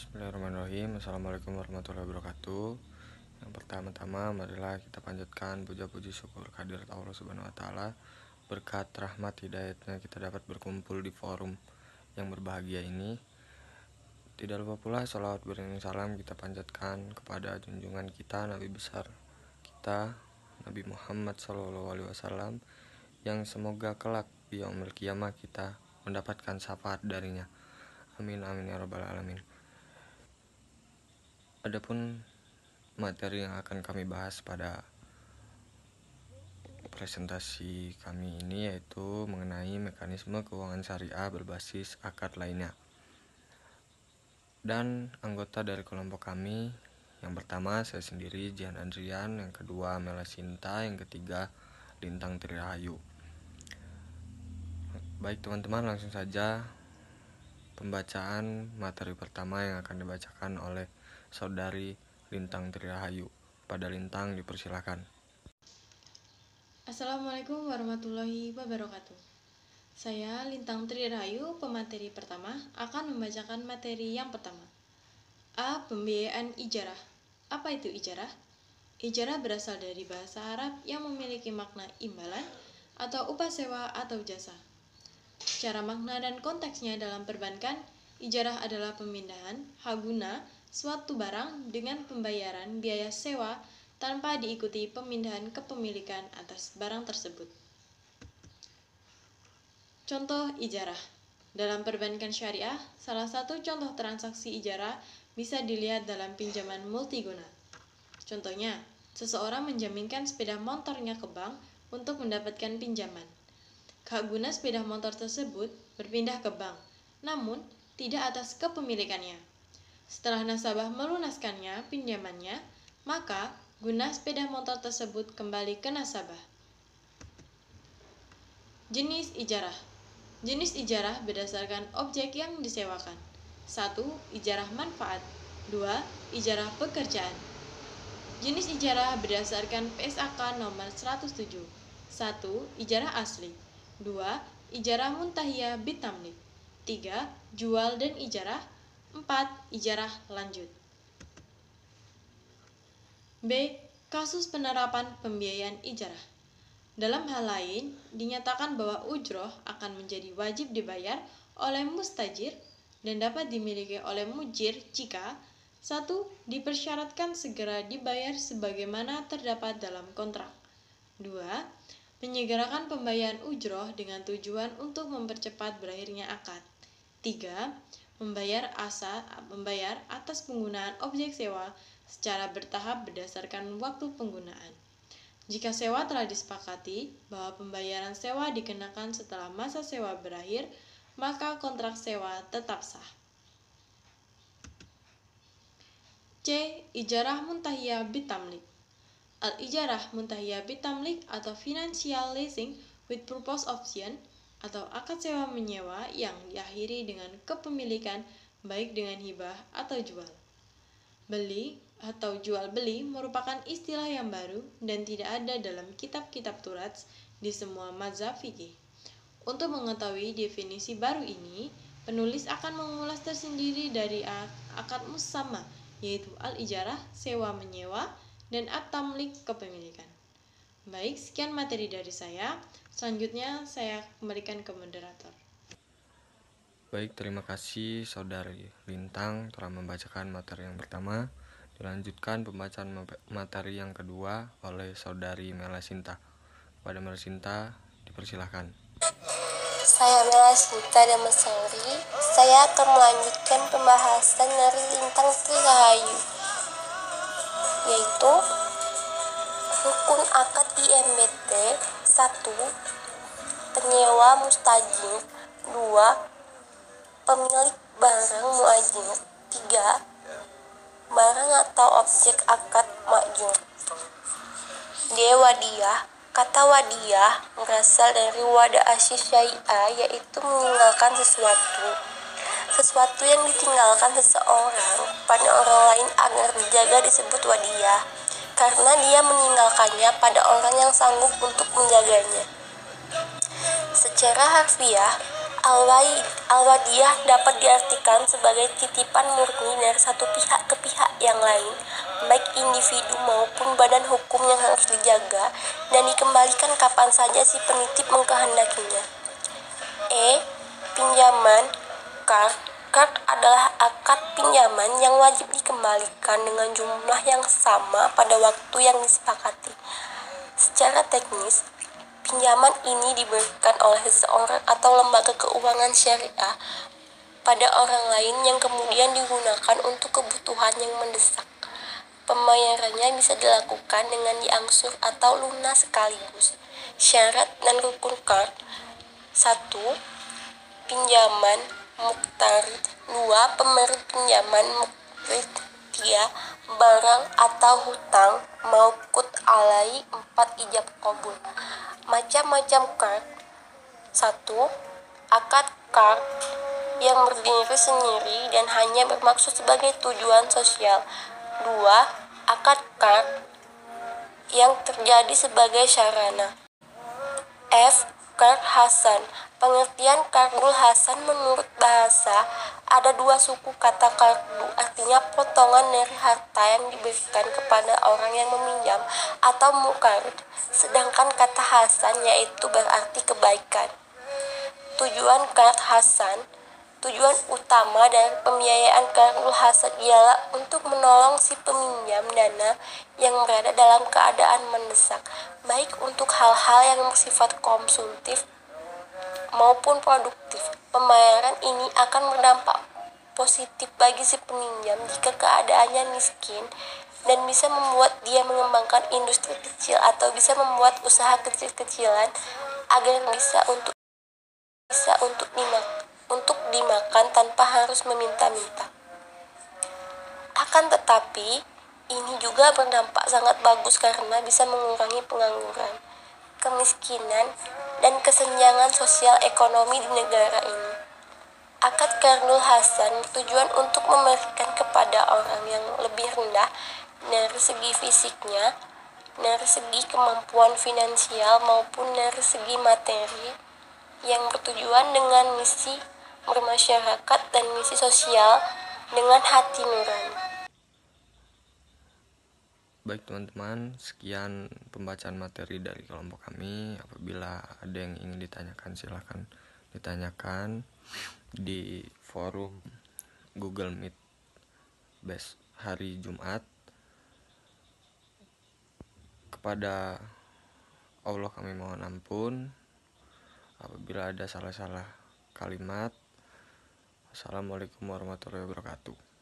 Bismillahirrahmanirrahim. Assalamualaikum warahmatullahi wabarakatuh. Yang pertama-tama marilah kita panjatkan puja-puji syukur kehadirat Allah Subhanahu wa taala. Berkat rahmat hidayatnya kita dapat berkumpul di forum yang berbahagia ini. Tidak lupa pula salawat beriring salam kita panjatkan kepada junjungan kita Nabi besar kita Nabi Muhammad SAW, yang semoga kelak di yaumil qiyamah kita mendapatkan syafaat darinya. Amin amin ya rabbal alamin. Adapun materi yang akan kami bahas pada presentasi kami ini yaitu mengenai mekanisme keuangan syariah berbasis akad lainnya. Dan anggota dari kelompok kami, yang pertama saya sendiri Jihan Andrian, yang kedua Mela Sinta, yang ketiga Lintang Trirahayu. Baik teman-teman, langsung saja pembacaan materi pertama yang akan dibacakan oleh Saudari Lintang Trirahayu. Pada Lintang dipersilakan. Assalamualaikum warahmatullahi wabarakatuh. Saya Lintang Trirahayu, pemateri pertama, akan membacakan materi yang pertama. A. Pembiayaan ijarah. Apa itu ijarah? Ijarah berasal dari bahasa Arab yang memiliki makna imbalan atau upah sewa atau jasa. Secara makna dan konteksnya dalam perbankan, ijarah adalah pemindahan hak guna suatu barang dengan pembayaran biaya sewa tanpa diikuti pemindahan kepemilikan atas barang tersebut. Contoh ijarah. Dalam perbankan syariah, salah satu contoh transaksi ijarah bisa dilihat dalam pinjaman multiguna. Contohnya, seseorang menjaminkan sepeda motornya ke bank untuk mendapatkan pinjaman. Hak guna sepeda motor tersebut berpindah ke bank, namun tidak atas kepemilikannya. Setelah nasabah melunaskannya pinjamannya, maka guna sepeda motor tersebut kembali ke nasabah. Jenis ijarah. Jenis ijarah berdasarkan objek yang disewakan. 1. Ijarah manfaat. 2. Ijarah pekerjaan. Jenis ijarah berdasarkan PSAK nomor 107. 1. Ijarah asli. 2. Ijarah muntahiyah bitamlik. 3. Jual dan ijarah. 4. Ijarah lanjut. B. Kasus penerapan pembiayaan ijarah. Dalam hal lain, dinyatakan bahwa ujroh akan menjadi wajib dibayar oleh mustajir dan dapat dimiliki oleh mujir jika 1. Dipersyaratkan segera dibayar sebagaimana terdapat dalam kontrak. 2. Menyegerakan pembayaran ujroh dengan tujuan untuk mempercepat berakhirnya akad. 3. Membayar atas penggunaan objek sewa secara bertahap berdasarkan waktu penggunaan. Jika sewa telah disepakati bahwa pembayaran sewa dikenakan setelah masa sewa berakhir, maka kontrak sewa tetap sah. C. Ijarah muntahiyah bitamlik. Al-ijarah muntahiyah bitamlik atau financial leasing with purpose option atau akad sewa menyewa yang diakhiri dengan kepemilikan baik dengan hibah atau jual. Beli atau jual beli merupakan istilah yang baru dan tidak ada dalam kitab-kitab turats di semua mazhab fikih. Untuk mengetahui definisi baru ini, penulis akan mengulas tersendiri dari akad musamma, yaitu al-ijarah, sewa menyewa, dan at-tamlik, kepemilikan. Baik, sekian materi dari saya. Selanjutnya saya kembalikan ke moderator. Baik, terima kasih Saudari Lintang telah membacakan materi yang pertama. Dilanjutkan pembacaan materi yang kedua oleh Saudari Mela Sinta. Pada Mela Sinta dipersilahkan. Saya Mela Sinta Damasari. Saya akan melanjutkan pembahasan dari Lintang Trirahayu, yaitu rukun akad IMBT. 1. Penyewa mustajir. 2. Pemilik barang muajir. 3. Barang atau objek akad makjur. D. Wadiyah. Kata wadiyah berasal dari wada asy syai'a, yaitu meninggalkan sesuatu yang ditinggalkan seseorang pada orang lain agar dijaga disebut wadiyah, karena dia meninggalkannya pada orang yang sanggup untuk menjaganya. Secara harfiah, Al-Wadiyah dapat diartikan sebagai titipan murni dari satu pihak ke pihak yang lain, baik individu maupun badan hukum yang harus dijaga dan dikembalikan kapan saja si penitip mengkehendakinya. Pinjaman kard. Kard adalah akad pinjaman yang wajib dikembalikan dengan jumlah yang sama pada waktu yang disepakati. Secara teknis, pinjaman ini diberikan oleh seseorang atau lembaga keuangan syariah pada orang lain yang kemudian digunakan untuk kebutuhan yang mendesak. Pembayarannya bisa dilakukan dengan diangsur atau lunas sekaligus. Syarat dan rukun kard: 1. Pinjaman muqtarid. 2. Pemberi pinjaman muqrid. 3. Barang atau hutang mauqut alai. 4. Ijab qabul. Macam-macam kard. 1. Akad kard yang berdiri sendiri dan hanya bermaksud sebagai tujuan sosial. 2. Akad kard yang terjadi sebagai sarana. Kard hasan. Pengertian kardul hasan menurut bahasa, ada dua suku kata kardu, artinya potongan dari harta yang diberikan kepada orang yang meminjam atau muqard, sedangkan kata hasan yaitu berarti kebaikan. Tujuan kard hasan. Tujuan utama dari pembiayaan kardul hasan ialah untuk menolong si peminjam dana yang berada dalam keadaan mendesak, baik untuk hal-hal yang bersifat konsumtif maupun produktif. Pembayaran ini akan berdampak positif bagi si peminjam jika keadaannya miskin dan bisa membuat dia mengembangkan industri kecil atau bisa membuat usaha kecil-kecilan agar bisa untuk dimakan tanpa harus meminta-minta. Akan tetapi, ini juga berdampak sangat bagus karena bisa mengurangi pengangguran, kemiskinan, dan kesenjangan sosial ekonomi di negara ini. Akad kardul hasan bertujuan untuk memberikan kepada orang yang lebih rendah dari segi fisiknya, dari segi kemampuan finansial maupun dari segi materi, yang bertujuan dengan misi bermasyarakat dan misi sosial dengan hati nurani. Baik teman-teman, sekian pembacaan materi dari kelompok kami. Apabila ada yang ingin ditanyakan, silahkan ditanyakan di forum Google Meet hari Jumat. Kepada Allah kami mohon ampun apabila ada salah-salah kalimat. Assalamualaikum warahmatullahi wabarakatuh.